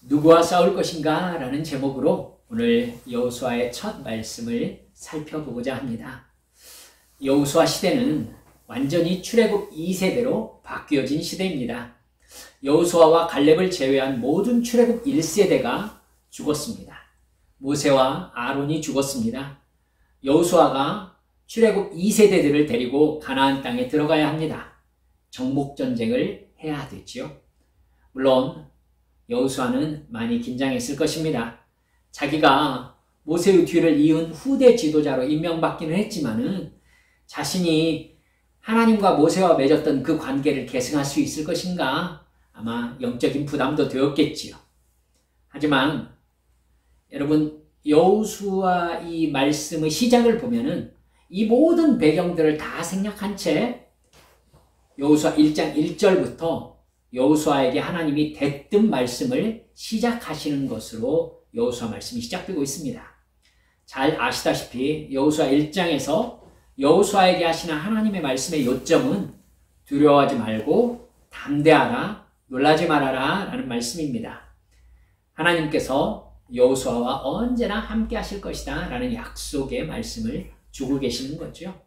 누구와 싸울 것인가? 라는 제목으로 오늘 여호수아의 첫 말씀을 살펴보고자 합니다. 여호수아 시대는 완전히 출애굽 2세대로 바뀌어진 시대입니다. 여호수아와 갈렙을 제외한 모든 출애굽 1세대가 죽었습니다. 모세와 아론이 죽었습니다. 여호수아가 출애굽 2세대들을 데리고 가나안 땅에 들어가야 합니다. 정복전쟁을 해야 되지요. 물론 여호수아는 많이 긴장했을 것입니다. 자기가 모세의 뒤를 이은 후대 지도자로 임명받기는 했지만은 자신이 하나님과 모세와 맺었던 그 관계를 계승할 수 있을 것인가? 아마 영적인 부담도 되었겠지요. 하지만 여러분, 여호수아 이 말씀의 시작을 보면은 이 모든 배경들을 다 생략한 채 여호수아 1장 1절부터 여호수아에게 하나님이 대뜸 말씀을 시작하시는 것으로 여호수아 말씀이 시작되고 있습니다. 잘 아시다시피 여호수아 1장에서 여호수아에게 하시는 하나님의 말씀의 요점은 두려워하지 말고 담대하라, 놀라지 말아라 라는 말씀입니다. 하나님께서 여호수아와 언제나 함께 하실 것이다 라는 약속의 말씀을 주고 계시는 거죠.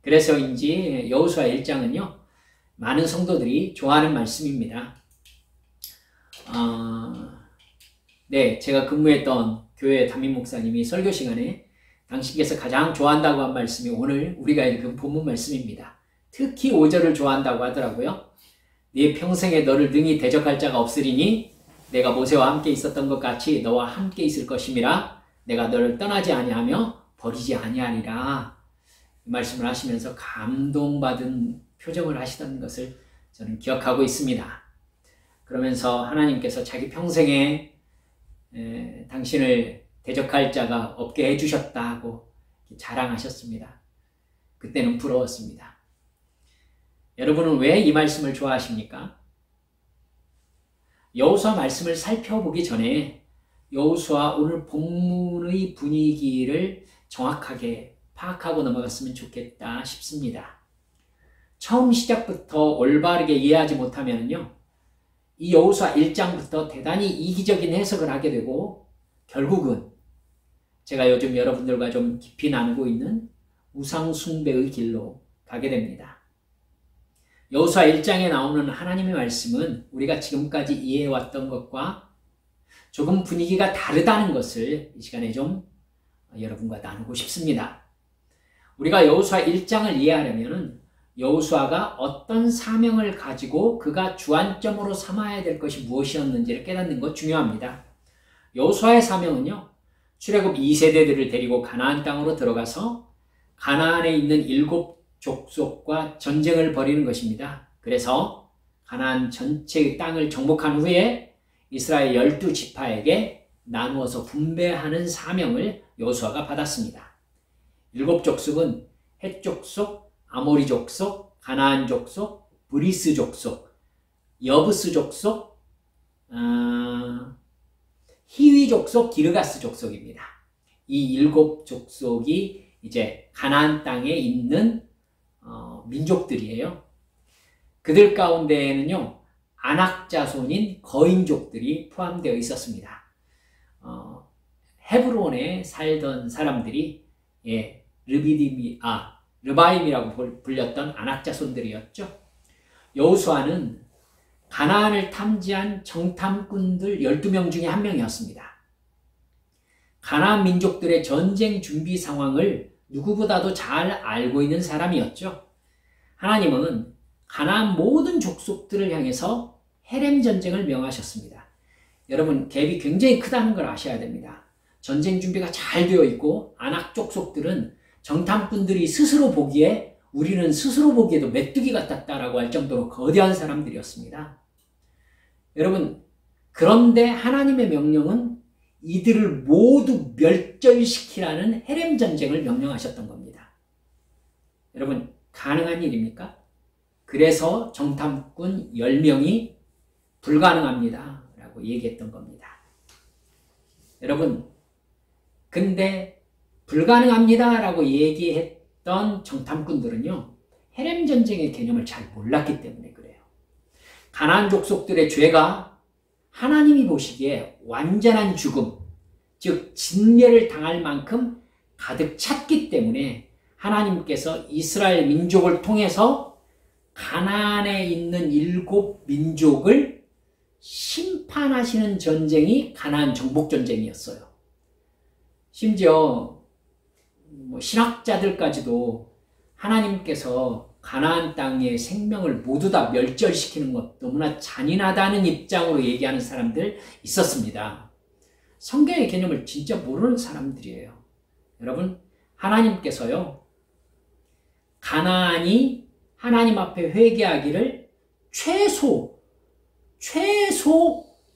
그래서인지 여호수아 1장은요 많은 성도들이 좋아하는 말씀입니다. 네, 제가 근무했던 교회 담임 목사님이 설교 시간에 당신께서 가장 좋아한다고 한 말씀이 오늘 우리가 읽은 본문 말씀입니다. 특히 5절을 좋아한다고 하더라고요. 네 평생에 너를 능히 대적할 자가 없으리니 내가 모세와 함께 있었던 것 같이 너와 함께 있을 것임이라. 내가 너를 떠나지 아니하며 버리지 아니하리라. 이 말씀을 하시면서 감동받은 표정을 하시던 것을 저는 기억하고 있습니다. 그러면서 하나님께서 자기 평생에 당신을 대적할 자가 없게 해주셨다고 자랑하셨습니다. 그때는 부러웠습니다. 여러분은 왜 이 말씀을 좋아하십니까? 여호수아 말씀을 살펴보기 전에 여호수아 오늘 본문의 분위기를 정확하게 파악하고 넘어갔으면 좋겠다 싶습니다. 처음 시작부터 올바르게 이해하지 못하면요, 이 여호수아 1장부터 대단히 이기적인 해석을 하게 되고 결국은 제가 요즘 여러분들과 좀 깊이 나누고 있는 우상 숭배의 길로 가게 됩니다. 여호수아 1장에 나오는 하나님의 말씀은 우리가 지금까지 이해해왔던 것과 조금 분위기가 다르다는 것을 이 시간에 좀 여러분과 나누고 싶습니다. 우리가 여호수아 1장을 이해하려면 여호수아가 어떤 사명을 가지고 그가 주안점으로 삼아야 될 것이 무엇이었는지를 깨닫는 것 중요합니다. 여호수아의 사명은요, 출애굽 2세대들을 데리고 가나안 땅으로 들어가서 가나안에 있는 7 족속과 전쟁을 벌이는 것입니다. 그래서 가나안 전체의 땅을 정복한 후에 이스라엘 12지파에게 나누어서 분배하는 사명을 여호수아가 받았습니다. 7 족속은 헷 족속, 아모리 족속, 가나안 족속, 브리스 족속, 여부스 족속, 히위 족속, 기르가스 족속입니다. 이 7 족속이 이제 가나안 땅에 있는 민족들이에요. 그들 가운데에는요, 아낙 자손인 거인족들이 포함되어 있었습니다. 헤브론에 살던 사람들이 르바임이라고 불렸던 아낙 자손들이었죠. 여호수아는 가나안을 탐지한 정탐꾼들 12명 중에 한 명이었습니다. 가나안 민족들의 전쟁 준비 상황을 누구보다도 잘 알고 있는 사람이었죠. 하나님은 가나안 모든 족속들을 향해서 헤렘 전쟁을 명하셨습니다. 여러분, 갭이 굉장히 크다는 걸 아셔야 됩니다. 전쟁 준비가 잘 되어 있고 아낙 족속들은 정탐꾼들이 스스로 보기에 우리는 스스로 보기에도 메뚜기 같았다라고 할 정도로 거대한 사람들이었습니다. 여러분, 그런데 하나님의 명령은 이들을 모두 멸절시키라는 헤렘 전쟁을 명령하셨던 겁니다. 여러분, 가능한 일입니까? 그래서 정탐꾼 10명이 불가능합니다 라고 얘기했던 겁니다. 여러분, 근데 불가능합니다 라고 얘기했던 정탐꾼들은요, 헤렘 전쟁의 개념을 잘 몰랐기 때문에 그래요. 가나안 족속들의 죄가 하나님이 보시기에 완전한 죽음, 즉 진멸을 당할 만큼 가득 찼기 때문에 하나님께서 이스라엘 민족을 통해서 가나안에 있는 7민족을 심판하시는 전쟁이 가나안 정복전쟁이었어요. 심지어 신학자들까지도 하나님께서 가나안 땅의 생명을 모두 다 멸절시키는 것 너무나 잔인하다는 입장으로 얘기하는 사람들 있었습니다. 성경의 개념을 진짜 모르는 사람들이에요. 여러분, 하나님께서요, 가나안이 하나님 앞에 회개하기를 최소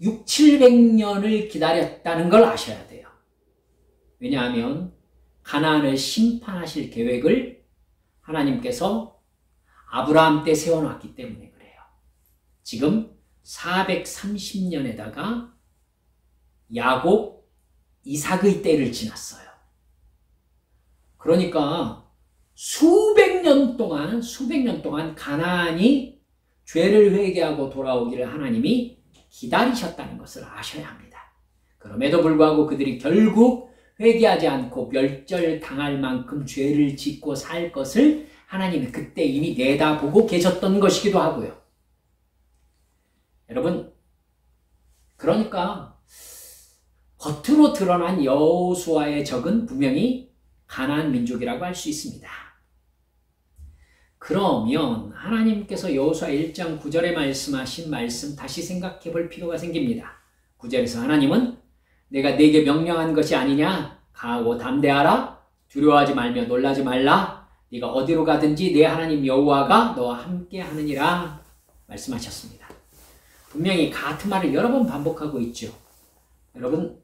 6, 700년을 기다렸다는 걸 아셔야 돼요. 왜냐하면 가나안을 심판하실 계획을 하나님께서 아브라함 때 세워놨기 때문에 그래요. 지금 430년에다가 야곱, 이삭의 때를 지났어요. 그러니까 수백 년 동안 가나안이 죄를 회개하고 돌아오기를 하나님이 기다리셨다는 것을 아셔야 합니다. 그럼에도 불구하고 그들이 결국 회개하지 않고 멸절당할 만큼 죄를 짓고 살 것을 하나님이 그때 이미 내다보고 계셨던 것이기도 하고요. 여러분, 그러니까 겉으로 드러난 여호수아의 적은 분명히 가나안 민족이라고 할 수 있습니다. 그러면 하나님께서 여호수아 1장 9절에 말씀하신 말씀 다시 생각해 볼 필요가 생깁니다. 9절에서 하나님은 내가 네게 명령한 것이 아니냐? 가고 담대하라. 두려워하지 말며 놀라지 말라. 네가 어디로 가든지 내 하나님 여호와가 너와 함께 하느니라 말씀하셨습니다. 분명히 같은 말을 여러 번 반복하고 있죠. 여러분,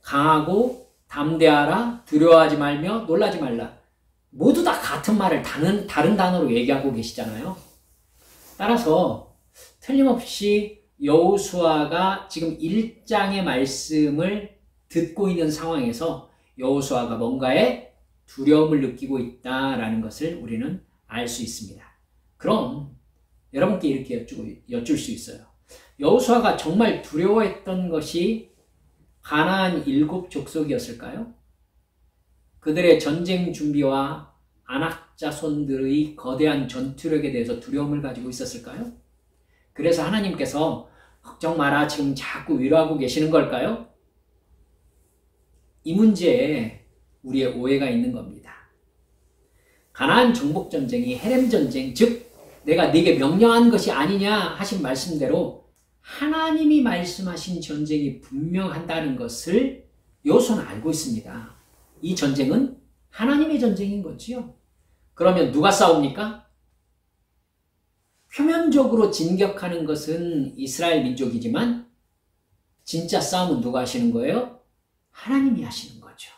강하고 담대하라. 두려워하지 말며 놀라지 말라. 모두 다 같은 말을 다른 단어로 얘기하고 계시잖아요. 따라서 틀림없이 여호수아가 지금 1장의 말씀을 듣고 있는 상황에서 여호수아가 뭔가에 두려움을 느끼고 있다라는 것을 우리는 알 수 있습니다. 그럼 여러분께 이렇게 여쭐 수 있어요. 여호수아가 정말 두려워했던 것이 가나안 7족속이었을까요? 그들의 전쟁 준비와 아낙 자손들의 거대한 전투력에 대해서 두려움을 가지고 있었을까요? 그래서 하나님께서 걱정 마라 지금 자꾸 위로하고 계시는 걸까요? 이 문제에 우리의 오해가 있는 겁니다. 가나안 정복 전쟁이 헤렘 전쟁, 즉 내가 네게 명령한 것이 아니냐 하신 말씀대로 하나님이 말씀하신 전쟁이 분명한다는 것을 여호수아는 알고 있습니다. 이 전쟁은 하나님의 전쟁인 거지요. 그러면 누가 싸웁니까? 표면적으로 진격하는 것은 이스라엘 민족이지만 진짜 싸움은 누가 하시는 거예요? 하나님이 하시는 거죠.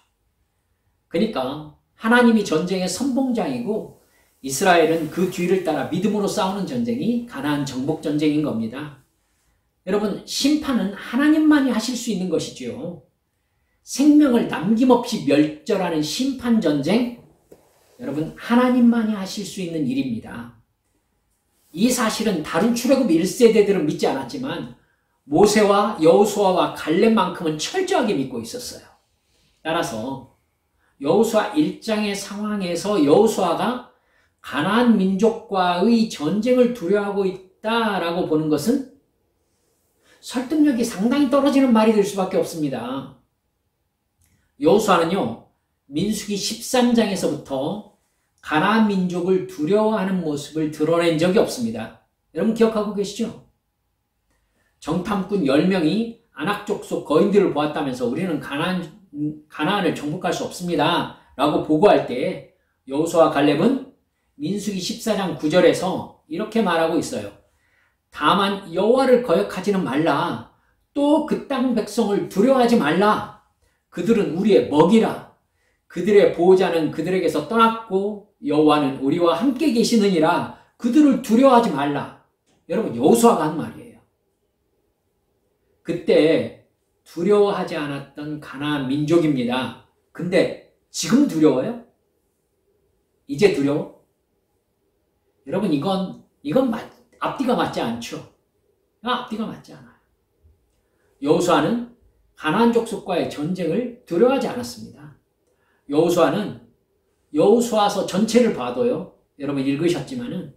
그러니까 하나님이 전쟁의 선봉장이고 이스라엘은 그 뒤를 따라 믿음으로 싸우는 전쟁이 가나안 정복 전쟁인 겁니다. 여러분, 심판은 하나님만이 하실 수 있는 것이지요. 생명을 남김없이 멸절하는 심판 전쟁, 여러분 하나님만이 하실 수 있는 일입니다. 이 사실은 다른 출애굽 1세대들은 믿지 않았지만 모세와 여호수아와 갈렙만큼은 철저하게 믿고 있었어요. 따라서 여호수아 1장의 상황에서 여호수아가 가나안 민족과의 전쟁을 두려워하고 있다라고 보는 것은 설득력이 상당히 떨어지는 말이 될 수밖에 없습니다. 여호수아는요, 민수기 13장에서부터 가나안 민족을 두려워하는 모습을 드러낸 적이 없습니다. 여러분 기억하고 계시죠? 정탐꾼 10명이 아낙 족속 거인들을 보았다면서 우리는 가나안을 정복할 수 없습니다 라고 보고할 때 여호수아 갈렙은 민수기 14장 9절에서 이렇게 말하고 있어요. 다만 여호와를 거역하지는 말라. 또 그 땅 백성을 두려워하지 말라. 그들은 우리의 먹이라. 그들의 보호자는 그들에게서 떠났고 여호와는 우리와 함께 계시느니라. 그들을 두려워하지 말라. 여러분, 여호수아가 한 말이에요. 그때 두려워하지 않았던 가나안 민족입니다. 근데 지금 두려워요? 이제 두려워? 여러분, 이건 앞뒤가 맞지 않죠. 앞뒤가 맞지 않아요. 여호수아는 가나안 족속과의 전쟁을 두려워하지 않았습니다. 여호수아서 전체를 봐도요, 여러분 읽으셨지만은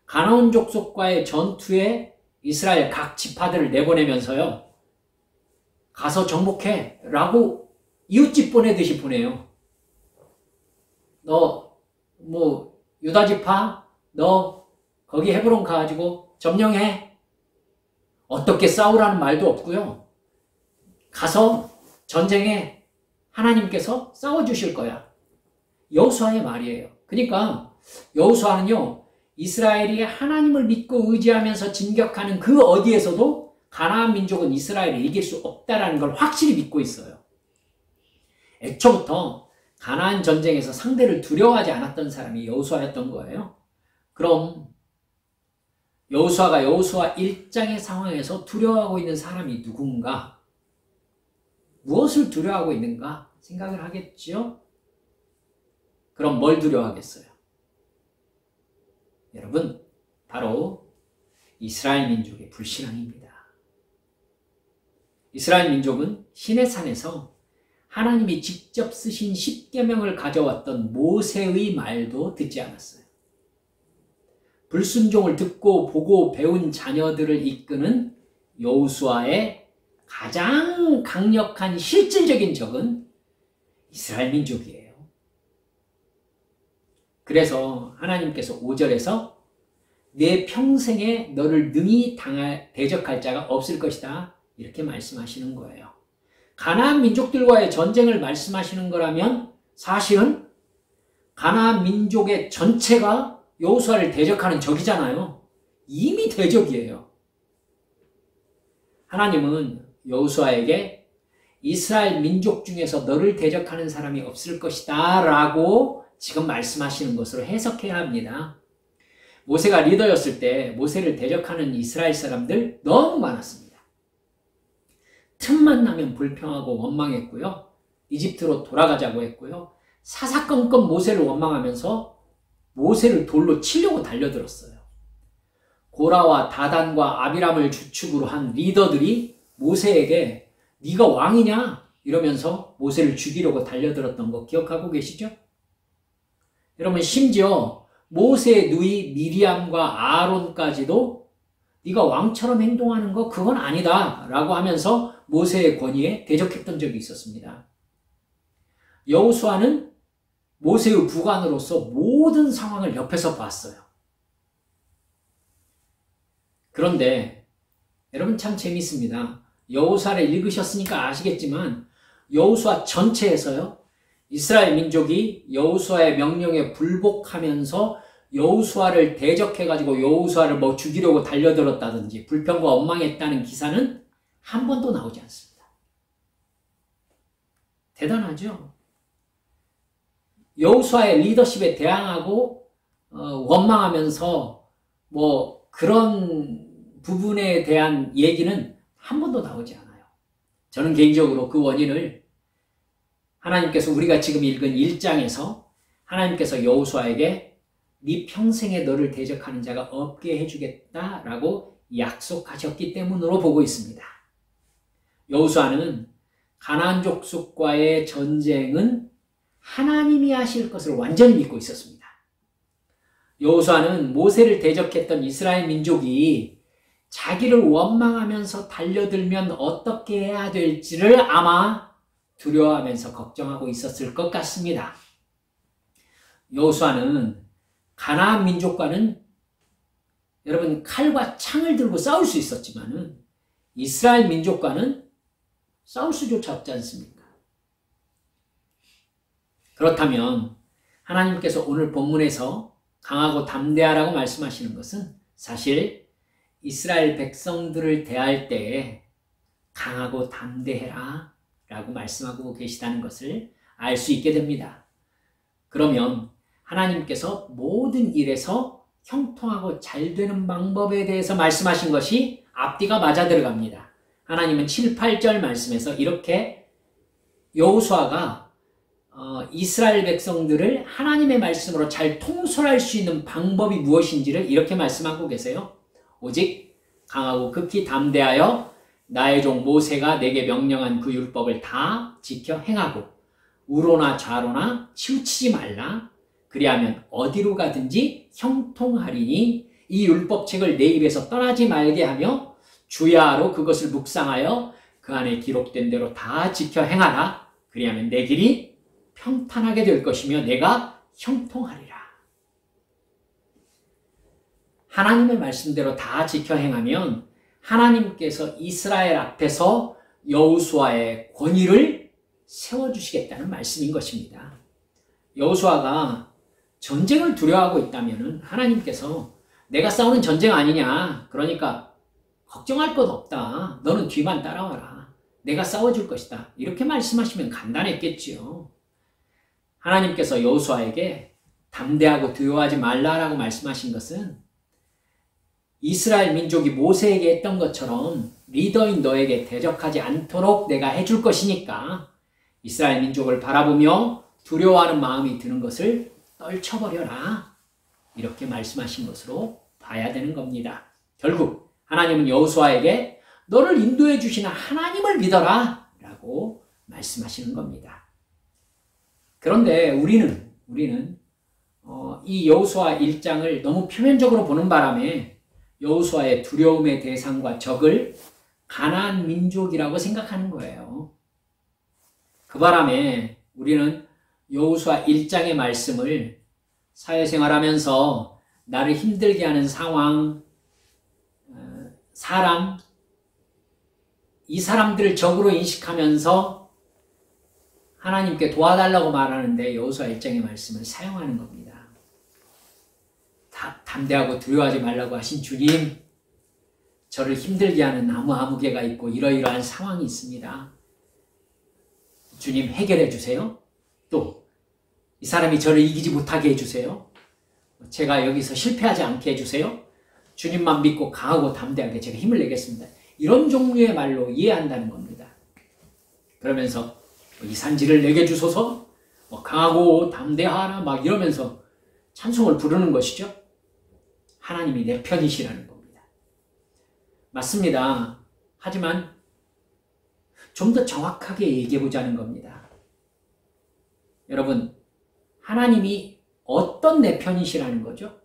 가나안 족속과의 전투에 이스라엘 각 지파들을 내보내면서요, 가서 정복해 라고 이웃집 보내듯이 보내요. 너 유다 지파 너 거기 헤브론 가가지고 점령해. 어떻게 싸우라는 말도 없고요. 가서 전쟁에 하나님께서 싸워주실 거야. 여호수아의 말이에요. 그러니까 여호수아는요, 이스라엘이 하나님을 믿고 의지하면서 진격하는 그 어디에서도 가나안 민족은 이스라엘을 이길 수 없다라는 걸 확실히 믿고 있어요. 애초부터 가나안 전쟁에서 상대를 두려워하지 않았던 사람이 여호수아였던 거예요. 그럼 여호수아가 여호수아 1장의 상황에서 두려워하고 있는 사람이 누군가? 무엇을 두려워하고 있는가 생각을 하겠지요? 그럼 뭘 두려워하겠어요? 여러분, 바로 이스라엘 민족의 불신앙입니다. 이스라엘 민족은 시내산에서 하나님이 직접 쓰신 십계명을 가져왔던 모세의 말도 듣지 않았어요. 불순종을 듣고 보고 배운 자녀들을 이끄는 여호수아의 가장 강력한 실질적인 적은 이스라엘 민족이에요. 그래서 하나님께서 5절에서 내 평생에 너를 능히 대적할 자가 없을 것이다, 이렇게 말씀하시는 거예요. 가나안 민족들과의 전쟁을 말씀하시는 거라면 사실은 가나안 민족의 전체가 여호수아를 대적하는 적이잖아요. 이미 대적이에요. 하나님은 여호수아에게 이스라엘 민족 중에서 너를 대적하는 사람이 없을 것이다 라고 지금 말씀하시는 것으로 해석해야 합니다. 모세가 리더였을 때 모세를 대적하는 이스라엘 사람들 너무 많았습니다. 틈만 나면 불평하고 원망했고요. 이집트로 돌아가자고 했고요. 사사건건 모세를 원망하면서 모세를 돌로 치려고 달려들었어요. 고라와 다단과 아비람을 주축으로 한 리더들이 모세에게 네가 왕이냐? 이러면서 모세를 죽이려고 달려들었던 거 기억하고 계시죠? 여러분, 심지어 모세의 누이 미리암과 아론까지도 네가 왕처럼 행동하는 거 그건 아니다 라고 하면서 모세의 권위에 대적했던 적이 있었습니다. 여호수아는 모세의 부관으로서 모든 상황을 옆에서 봤어요. 그런데 여러분 참 재밌습니다. 여호수아를 읽으셨으니까 아시겠지만 여호수아 전체에서요, 이스라엘 민족이 여호수아의 명령에 불복하면서 여호수아를 대적해가지고 여호수아를 죽이려고 달려들었다든지 불평과 원망했다는 기사는 한 번도 나오지 않습니다. 대단하죠? 여호수아의 리더십에 대항하고 원망하면서 그런 부분에 대한 얘기는 한 번도 나오지 않아요. 저는 개인적으로 그 원인을 하나님께서 우리가 지금 읽은 1장에서 하나님께서 여호수아에게 네 평생에 너를 대적하는 자가 없게 해주겠다라고 약속하셨기 때문으로 보고 있습니다. 여호수아는 가나안 족속과의 전쟁은 하나님이 하실 것을 완전히 믿고 있었습니다. 여호수아는 모세를 대적했던 이스라엘 민족이 자기를 원망하면서 달려들면 어떻게 해야 될지를 아마 두려워하면서 걱정하고 있었을 것 같습니다. 여호수아는 가나안 민족과는 여러분 칼과 창을 들고 싸울 수 있었지만은 이스라엘 민족과는 싸울 수조차 없지 않습니까? 그렇다면 하나님께서 오늘 본문에서 강하고 담대하라고 말씀하시는 것은 사실 이스라엘 백성들을 대할 때에 강하고 담대해라 라고 말씀하고 계시다는 것을 알 수 있게 됩니다. 그러면 하나님께서 모든 일에서 형통하고 잘 되는 방법에 대해서 말씀하신 것이 앞뒤가 맞아 들어갑니다. 하나님은 7, 8절 말씀에서 이렇게 여호수아가 이스라엘 백성들을 하나님의 말씀으로 잘 통솔할 수 있는 방법이 무엇인지를 이렇게 말씀하고 계세요. 오직 강하고 극히 담대하여 나의 종 모세가 내게 명령한 그 율법을 다 지켜 행하고 우로나 좌로나 치우치지 말라. 그리하면 어디로 가든지 형통하리니 이 율법책을 내 입에서 떠나지 말게 하며 주야로 그것을 묵상하여 그 안에 기록된 대로 다 지켜 행하라. 그리하면 내 길이 평탄하게 될 것이며 내가 형통하리라. 하나님의 말씀대로 다 지켜 행하면 하나님께서 이스라엘 앞에서 여호수아의 권위를 세워주시겠다는 말씀인 것입니다. 여호수아가 전쟁을 두려워하고 있다면 하나님께서 내가 싸우는 전쟁 아니냐, 그러니까 걱정할 것 없다, 너는 뒤만 따라와라, 내가 싸워줄 것이다, 이렇게 말씀하시면 간단했겠지요. 하나님께서 여호수아에게 담대하고 두려워하지 말라라고 말씀하신 것은 이스라엘 민족이 모세에게 했던 것처럼 리더인 너에게 대적하지 않도록 내가 해줄 것이니까 이스라엘 민족을 바라보며 두려워하는 마음이 드는 것을 떨쳐버려라, 이렇게 말씀하신 것으로 봐야 되는 겁니다. 결국 하나님은 여호수아에게 너를 인도해 주시는 하나님을 믿어라 라고 말씀하시는 겁니다. 그런데 우리는 이 여호수아 1장을 너무 표면적으로 보는 바람에 여호수아의 두려움의 대상과 적을 가나안 민족이라고 생각하는 거예요. 그 바람에 우리는 여호수아 1장의 말씀을 사회생활하면서 나를 힘들게 하는 상황, 사람, 이 사람들을 적으로 인식하면서 하나님께 도와달라고 말하는데 여호수아 1장의 말씀을 사용하는 겁니다. 담대하고 두려워하지 말라고 하신 주님, 저를 힘들게 하는 아무개가 있고 이러이러한 상황이 있습니다. 주님 해결해 주세요. 또 이 사람이 저를 이기지 못하게 해주세요. 제가 여기서 실패하지 않게 해주세요. 주님만 믿고 강하고 담대하게 제가 힘을 내겠습니다. 이런 종류의 말로 이해한다는 겁니다. 그러면서 이 산지를 내게 주소서, 강하고 담대하라 막 이러면서 찬송을 부르는 것이죠. 하나님이 내 편이시라는 겁니다. 맞습니다. 하지만 좀 더 정확하게 얘기해보자는 겁니다. 여러분, 하나님이 어떤 내 편이시라는 거죠?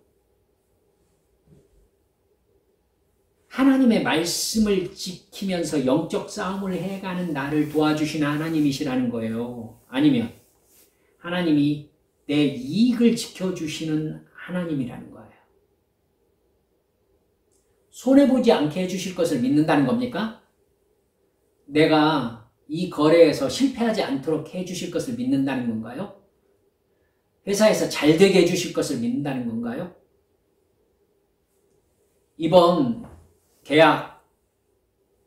하나님의 말씀을 지키면서 영적 싸움을 해가는 나를 도와주시는 하나님이시라는 거예요. 아니면 하나님이 내 이익을 지켜주시는 하나님이라는 거예요. 손해보지 않게 해주실 것을 믿는다는 겁니까? 내가 이 거래에서 실패하지 않도록 해주실 것을 믿는다는 건가요? 회사에서 잘 되게 해주실 것을 믿는다는 건가요? 이번 계약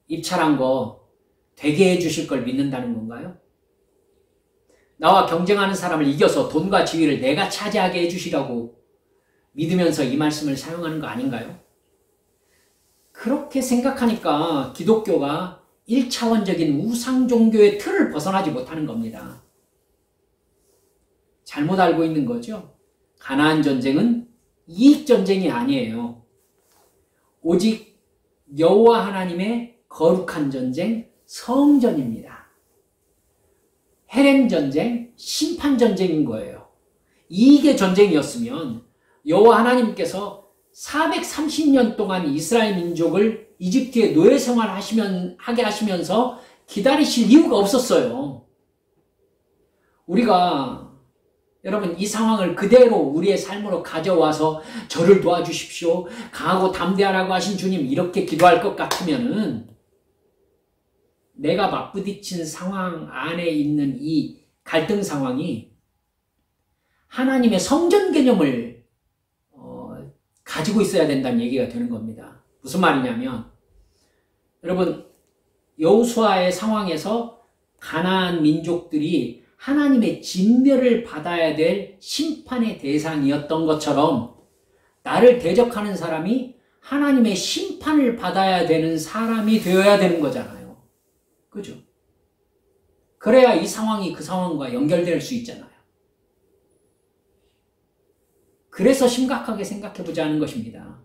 입찰한 거 되게 해주실 걸 믿는다는 건가요? 나와 경쟁하는 사람을 이겨서 돈과 지위를 내가 차지하게 해주시라고 믿으면서 이 말씀을 사용하는 거 아닌가요? 그렇게 생각하니까 기독교가 1차원적인 우상 종교의 틀을 벗어나지 못하는 겁니다. 잘못 알고 있는 거죠. 가나안 전쟁은 이익 전쟁이 아니에요. 오직 여호와 하나님의 거룩한 전쟁, 성전입니다. 헤렘 전쟁, 심판 전쟁인 거예요. 이익의 전쟁이었으면 여호와 하나님께서 430년 동안 이스라엘 민족을 이집트의 노예 생활하게 하시면서 기다리실 이유가 없었어요. 우리가 여러분 이 상황을 그대로 우리의 삶으로 가져와서 저를 도와주십시오, 강하고 담대하라고 하신 주님, 이렇게 기도할 것 같으면은 내가 맞부딪힌 상황 안에 있는 이 갈등 상황이 하나님의 성전 개념을 가지고 있어야 된다는 얘기가 되는 겁니다. 무슨 말이냐면 여러분 여호수아의 상황에서 가나안 민족들이 하나님의 진멸을 받아야 될 심판의 대상이었던 것처럼 나를 대적하는 사람이 하나님의 심판을 받아야 되는 사람이 되어야 되는 거잖아요. 그죠? 그래야 이 상황이 그 상황과 연결될 수 있잖아요. 그래서 심각하게 생각해 보자는 것입니다.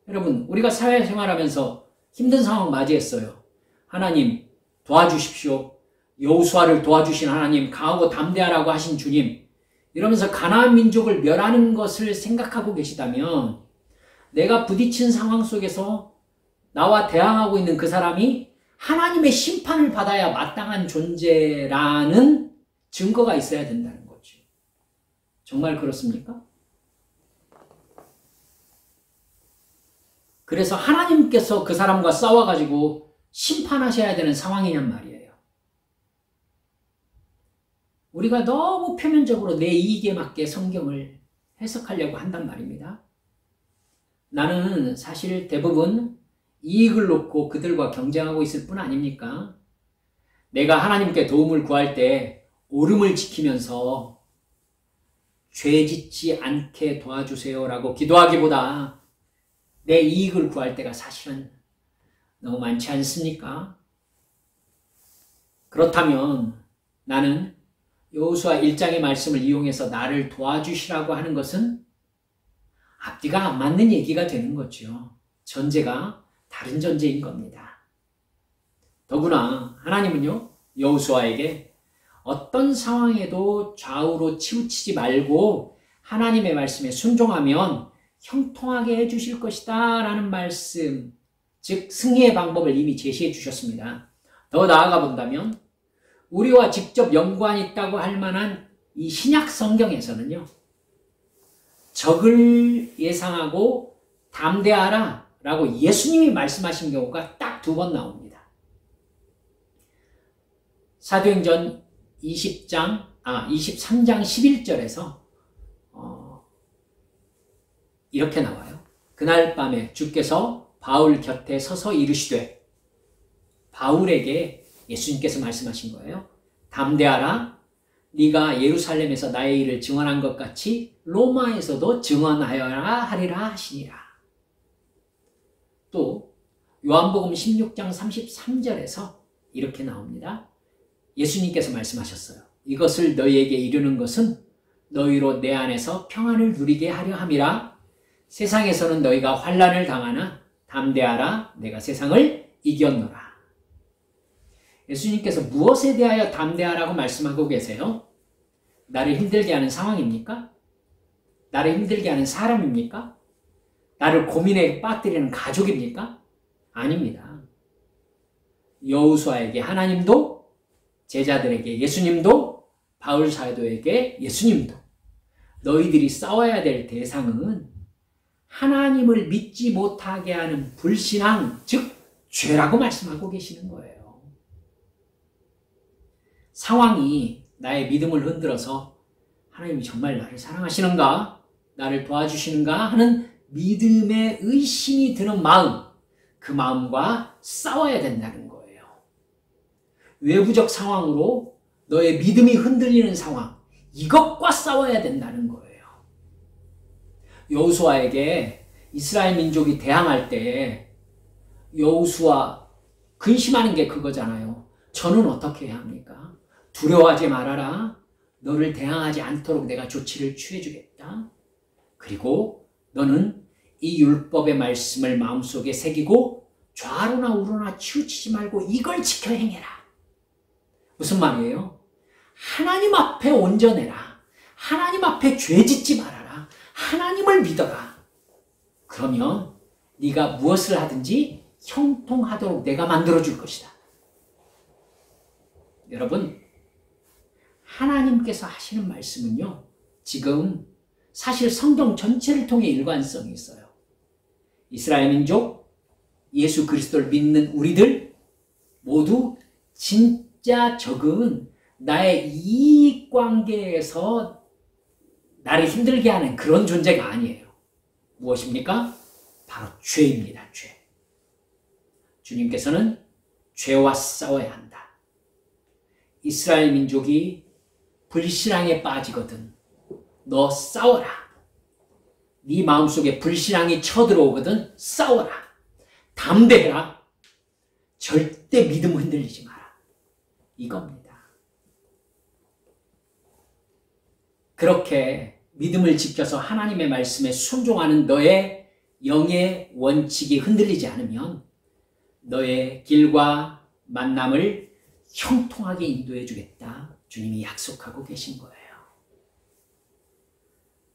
여러분, 우리가 사회생활하면서 힘든 상황 맞이했어요. 하나님 도와주십시오. 여호수아를 도와주신 하나님, 강하고 담대하라고 하신 주님, 이러면서 가나안 민족을 멸하는 것을 생각하고 계시다면 내가 부딪힌 상황 속에서 나와 대항하고 있는 그 사람이 하나님의 심판을 받아야 마땅한 존재라는 증거가 있어야 된다는 거죠. 정말 그렇습니까? 그래서 하나님께서 그 사람과 싸워가지고 심판하셔야 되는 상황이냔 말이에요. 우리가 너무 표면적으로 내 이익에 맞게 성경을 해석하려고 한단 말입니다. 나는 사실 대부분 이익을 놓고 그들과 경쟁하고 있을 뿐 아닙니까? 내가 하나님께 도움을 구할 때 옳음을 지키면서 죄 짓지 않게 도와주세요라고 기도하기보다 내 이익을 구할 때가 사실은 너무 많지 않습니까? 그렇다면 나는 여호수아 1장의 말씀을 이용해서 나를 도와주시라고 하는 것은 앞뒤가 안 맞는 얘기가 되는 거죠. 전제가 다른 전제인 겁니다. 더구나 하나님은요, 여호수아에게 어떤 상황에도 좌우로 치우치지 말고 하나님의 말씀에 순종하면 형통하게 해주실 것이다 라는 말씀, 즉 승리의 방법을 이미 제시해 주셨습니다. 더 나아가 본다면 우리와 직접 연관이 있다고 할 만한 이 신약 성경에서는요, 적을 예상하고 담대하라 라고 예수님이 말씀하신 경우가 딱 2번 나옵니다. 사도행전 23장 11절에서 이렇게 나와요. 그날 밤에 주께서 바울 곁에 서서 이르시되, 바울에게 예수님께서 말씀하신 거예요. 담대하라. 네가 예루살렘에서 나의 일을 증언한 것 같이 로마에서도 증언하여라 하리라 하시니라. 또 요한복음 16장 33절에서 이렇게 나옵니다. 예수님께서 말씀하셨어요. 이것을 너희에게 이르는 것은 너희로 내 안에서 평안을 누리게 하려 함이라. 세상에서는 너희가 환난을 당하나 담대하라. 내가 세상을 이겼노라. 예수님께서 무엇에 대하여 담대하라고 말씀하고 계세요? 나를 힘들게 하는 상황입니까? 나를 힘들게 하는 사람입니까? 나를 고민에 빠뜨리는 가족입니까? 아닙니다. 여호수아에게 하나님도, 제자들에게 예수님도, 바울 사도에게 예수님도, 너희들이 싸워야 될 대상은 하나님을 믿지 못하게 하는 불신앙, 즉 죄라고 말씀하고 계시는 거예요. 상황이 나의 믿음을 흔들어서 하나님이 정말 나를 사랑하시는가? 나를 도와주시는가? 하는 믿음의 의심이 드는 마음, 그 마음과 싸워야 된다는 거예요. 외부적 상황으로 너의 믿음이 흔들리는 상황, 이것과 싸워야 된다는 거예요. 여호수아에게 이스라엘 민족이 대항할 때 여호수아 근심하는 게 그거잖아요. 저는 어떻게 해야 합니까? 두려워하지 말아라. 너를 대항하지 않도록 내가 조치를 취해주겠다. 그리고 너는 이 율법의 말씀을 마음속에 새기고 좌로나 우로나 치우치지 말고 이걸 지켜 행해라. 무슨 말이에요? 하나님 앞에 온전해라. 하나님 앞에 죄짓지 말아라. 하나님을 믿어라. 그러면 네가 무엇을 하든지 형통하도록 내가 만들어줄 것이다. 여러분, 하나님께서 하시는 말씀은요, 지금 사실 성경 전체를 통해 일관성이 있어요. 이스라엘 민족, 예수 그리스도를 믿는 우리들 모두 진짜 적은 나의 이익관계에서 나를 힘들게 하는 그런 존재가 아니에요. 무엇입니까? 바로 죄입니다. 죄. 주님께서는 죄와 싸워야 한다. 이스라엘 민족이 불신앙에 빠지거든 너 싸워라. 네 마음속에 불신앙이 쳐들어오거든 싸워라. 담대해라. 절대 믿음 흔들리지 마라. 이겁니다. 그렇게 믿음을 지켜서 하나님의 말씀에 순종하는 너의 영의 원칙이 흔들리지 않으면 너의 길과 만남을 형통하게 인도해 주겠다. 주님이 약속하고 계신 거예요.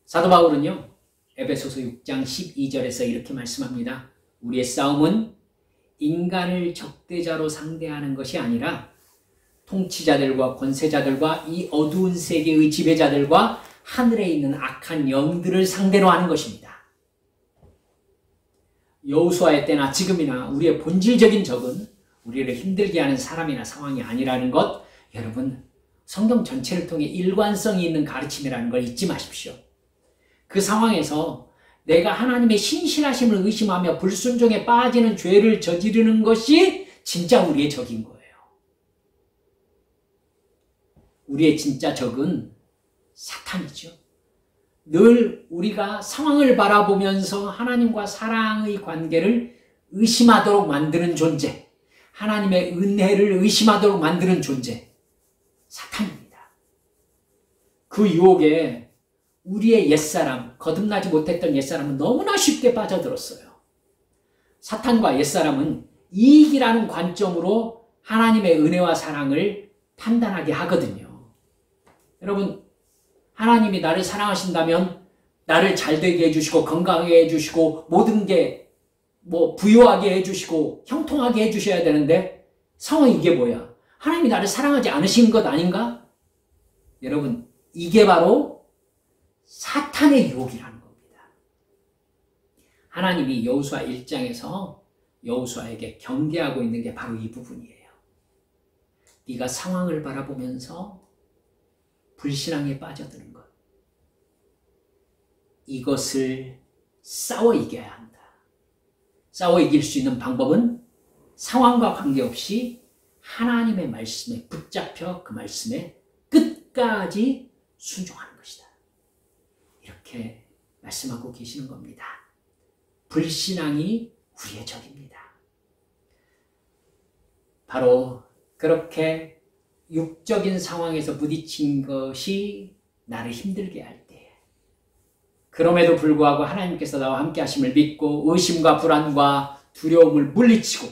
사도 바울은요, 에베소서 6장 12절에서 이렇게 말씀합니다. 우리의 싸움은 인간을 적대자로 상대하는 것이 아니라 통치자들과 권세자들과 이 어두운 세계의 지배자들과 하늘에 있는 악한 영들을 상대로 하는 것입니다. 여호수아의 때나 지금이나 우리의 본질적인 적은 우리를 힘들게 하는 사람이나 상황이 아니라는 것, 여러분 성경 전체를 통해 일관성이 있는 가르침이라는 걸 잊지 마십시오. 그 상황에서 내가 하나님의 신실하심을 의심하며 불순종에 빠지는 죄를 저지르는 것이 진짜 우리의 적인 거예요. 우리의 진짜 적은 사탄이죠. 늘 우리가 상황을 바라보면서 하나님과 사랑의 관계를 의심하도록 만드는 존재, 하나님의 은혜를 의심하도록 만드는 존재, 사탄입니다. 그 유혹에 우리의 옛사람, 거듭나지 못했던 옛사람은 너무나 쉽게 빠져들었어요. 사탄과 옛사람은 이익이라는 관점으로 하나님의 은혜와 사랑을 판단하게 하거든요. 여러분, 하나님이 나를 사랑하신다면 나를 잘되게 해주시고 건강하게 해주시고 모든 게 부유하게 해주시고 형통하게 해주셔야 되는데 상황이 이게 뭐야? 하나님이 나를 사랑하지 않으신 것 아닌가? 여러분, 이게 바로 사탄의 유혹이라는 겁니다. 하나님이 여호수아 1장에서 여호수아에게 경계하고 있는 게 바로 이 부분이에요. 네가 상황을 바라보면서 불신앙에 빠져드는 것, 이것을 싸워 이겨야 한다. 싸워 이길 수 있는 방법은 상황과 관계없이 하나님의 말씀에 붙잡혀 그 말씀에 끝까지 순종하는 것이다. 이렇게 말씀하고 계시는 겁니다. 불신앙이 우리의 적입니다. 바로 그렇게 육적인 상황에서 부딪힌 것이 나를 힘들게 할 때, 그럼에도 불구하고 하나님께서 나와 함께 하심을 믿고 의심과 불안과 두려움을 물리치고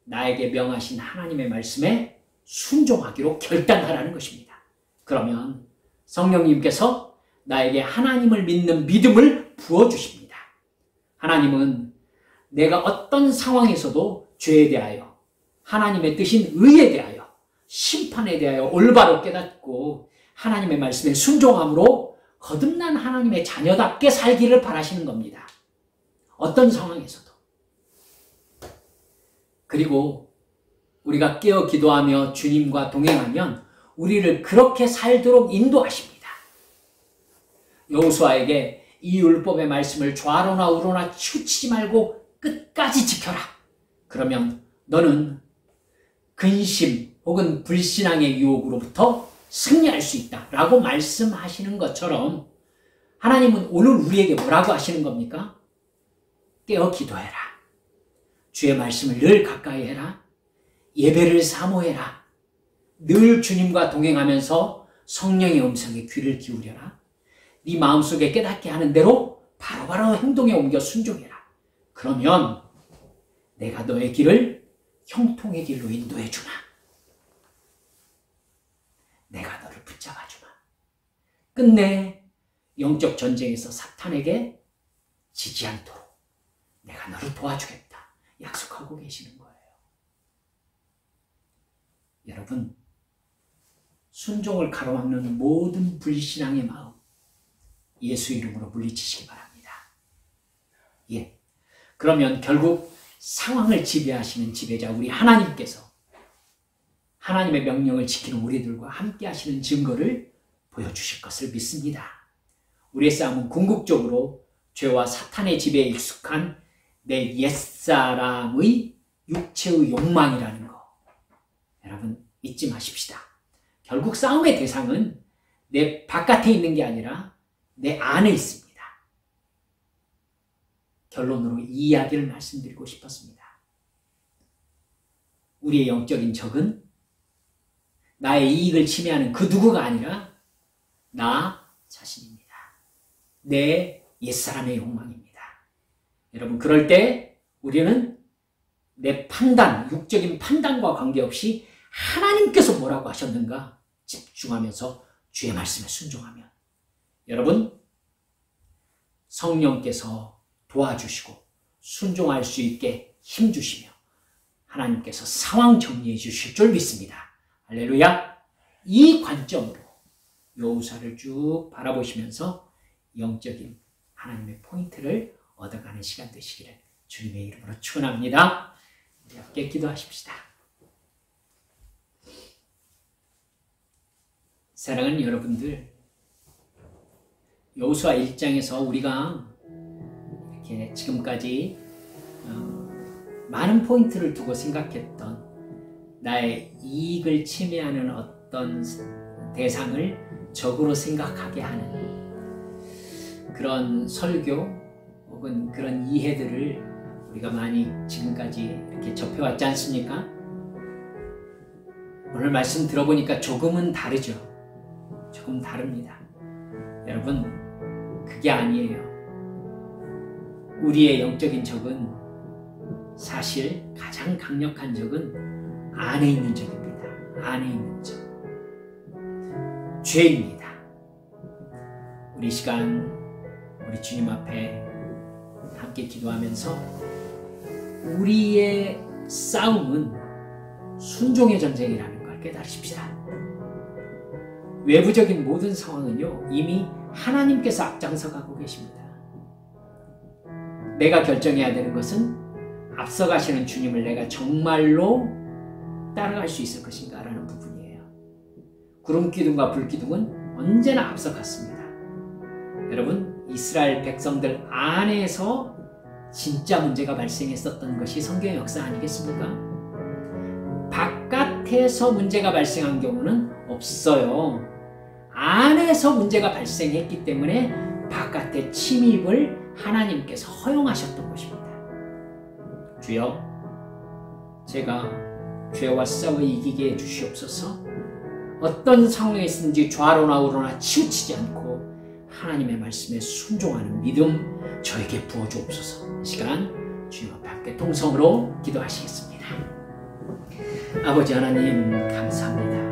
나에게 명하신 하나님의 말씀에 순종하기로 결단하라는 것입니다. 그러면 성령님께서 나에게 하나님을 믿는 믿음을 부어주십니다. 하나님은 내가 어떤 상황에서도 죄에 대하여, 하나님의 뜻인 의에 대하여, 심판에 대하여 올바로 깨닫고 하나님의 말씀에 순종함으로 거듭난 하나님의 자녀답게 살기를 바라시는 겁니다. 어떤 상황에서도. 그리고 우리가 깨어 기도하며 주님과 동행하면 우리를 그렇게 살도록 인도하십니다. 여호수아에게 이 율법의 말씀을 좌로나 우로나 치우치지 말고 끝까지 지켜라. 그러면 너는 근심 혹은 불신앙의 유혹으로부터 승리할 수 있다 라고 말씀하시는 것처럼 하나님은 오늘 우리에게 뭐라고 하시는 겁니까? 깨어 기도해라. 주의 말씀을 늘 가까이 해라. 예배를 사모해라. 늘 주님과 동행하면서 성령의 음성에 귀를 기울여라. 네 마음속에 깨닫게 하는 대로 바로바로 행동에 옮겨 순종해라. 그러면 내가 너의 길을 형통의 길로 인도해 주마. 내가 너를 붙잡아 주마. 끝내 영적 전쟁에서 사탄에게 지지 않도록 내가 너를 도와주겠다. 약속하고 계시는 거예요. 여러분, 순종을 가로막는 모든 불신앙의 마음 예수 이름으로 물리치시기 바랍니다. 예. 그러면 결국 상황을 지배하시는 지배자 우리 하나님께서 하나님의 명령을 지키는 우리들과 함께 하시는 증거를 보여주실 것을 믿습니다. 우리의 싸움은 궁극적으로 죄와 사탄의 지배에 익숙한 내 옛사람의 육체의 욕망이라는 거. 여러분 잊지 마십시다. 결국 싸움의 대상은 내 바깥에 있는 게 아니라 내 안에 있습니다. 결론으로 이 이야기를 말씀드리고 싶었습니다. 우리의 영적인 적은 나의 이익을 침해하는 그 누구가 아니라 나 자신입니다. 내 옛사람의 욕망입니다. 여러분 그럴 때 우리는 내 판단, 육적인 판단과 관계없이 하나님께서 뭐라고 하셨는가 집중하면서 주의 말씀에 순종하면 여러분 성령께서 도와주시고 순종할 수 있게 힘주시며 하나님께서 상황 정리해 주실 줄 믿습니다. 할렐루야. 이 관점으로 여호수아를 쭉 바라보시면서 영적인 하나님의 포인트를 얻어가는 시간 되시기를 주님의 이름으로 축원합니다. 우리 함께 기도하십시다. 사랑하는 여러분들, 여호수아 1장에서 우리가 이렇게 지금까지 많은 포인트를 두고 생각했던 나의 이익을 침해하는 어떤 대상을 적으로 생각하게 하는 그런 설교 혹은 그런 이해들을 우리가 많이 지금까지 이렇게 접해왔지 않습니까? 오늘 말씀 들어보니까 조금은 다르죠. 조금 다릅니다. 여러분, 그게 아니에요. 우리의 영적인 적은 사실 가장 강력한 적은 안에 있는 적입니다. 안에 있는 적. 죄입니다. 우리 시간 우리 주님 앞에 함께 기도하면서 우리의 싸움은 순종의 전쟁이라는 걸 깨달으십시다. 외부적인 모든 상황은요 이미 하나님께서 앞장서 가고 계십니다. 내가 결정해야 되는 것은 앞서가시는 주님을 내가 정말로 따라갈 수 있을 것인가 라는 부분이에요. 구름기둥과 불기둥은 언제나 앞서갔습니다. 여러분, 이스라엘 백성들 안에서 진짜 문제가 발생했었던 것이 성경의 역사 아니겠습니까? 바깥에서 문제가 발생한 경우는 없어요. 안에서 문제가 발생했기 때문에 바깥의 침입을 하나님께서 허용하셨던 것입니다. 주여, 제가 죄와 싸워 이기게 해주시옵소서. 어떤 상황에 있든지 좌로나 우로나 치우치지 않고 하나님의 말씀에 순종하는 믿음 저에게 부어주옵소서. 이 시간 주님 앞에 함께 통성으로 기도하시겠습니다. 아버지 하나님 감사합니다.